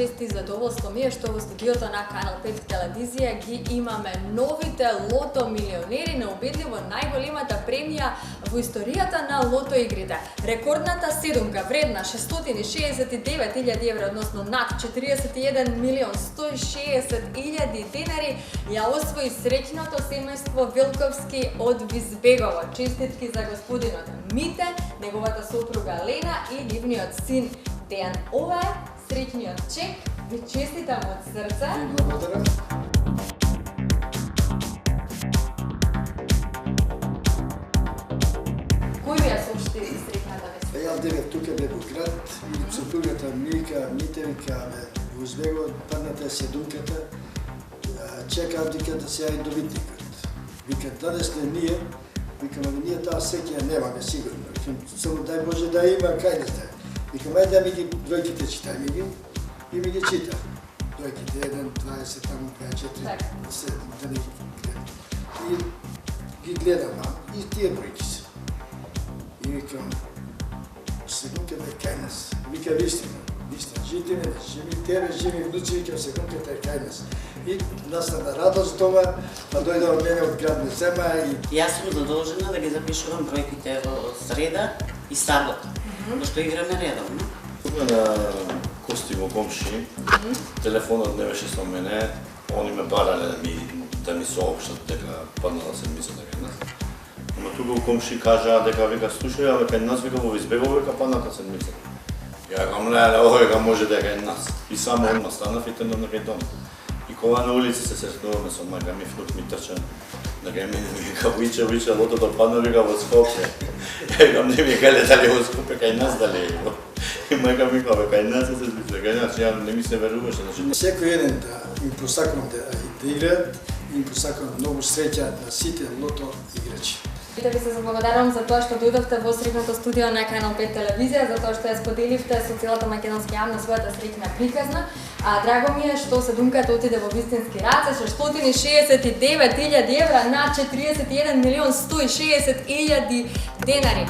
радост и задоволство ми е што во студиото на Канал 5 телевизија ги имаме новите лото милионери на убедливо најголемата премија во историјата на лото игрите. Рекордната седумка вредна 669.000 евра, односно над 41.160.000 денари, ја освои среќното семејство Вилковски од Визбегово. Честитки за господинот Мите, неговата сопруга Лена и нивниот син Дејан. Ова е среќниот чек. Ви честитам од срце. Благодарам. Кој ви ја соопшти среќната вест? Ја девет тука бе во град, и сопругата Мика, Митевика, во Узбегово, падната седумката, чекав дека да се јави добитникот. Вика, дадес не ние, викам, ние таа среќа немаме сигурно. Викам, само дај Боже да има, кај не знае. Викам, ајде да ми ги бројките читај ги и ми ги чита. Бројките 1, 20, таму 4, 7, да не ги гледам. И ги гледам, и тие бројки се. И викам, седумката е кај нас. Вика, вистина, жити мене, живи тебе, живи внуци, викам, седумката е кај нас. И настана радост дома, па дојде од мене од град Незема и... Јас сум задолжена да ги запишувам бројките во среда и сабота, зашто играме редовно. Тука на Кости во комши, телефонот не беше со мене, они ме барале да ми соопштат дека паднала седмицата кај нас. Ама тука во комши кажаа дека вика слушај, абе кај нас вика во Визбегово вика падната седмица. Ја кажам леле, овој може да е кај нас. И само одма станав и тргнав на кај дом. И кога на улица се сретнуваме со мајка ми, внук ми трча на кај мене, вика виче, лотото падна, вика во Скопје. Ја викам, не ми кај дали во Скопје, кај нас дали е. И мајка ми кај кај нас се седмица, кај нас, ја не ми се веруваше. Секој еден да им посакувам да играат, им посакувам многу среќа на сите лото играчи. Да ви се заблагодарувам за тоа што дојдовте во среќното студио на Канал 5 телевизија, за тоа што ја споделивте со целата македонска јавност својата среќна приказна. Драго ми е што седумката отиде во вистински раце, 669.000 евра на 41.160.000 денари.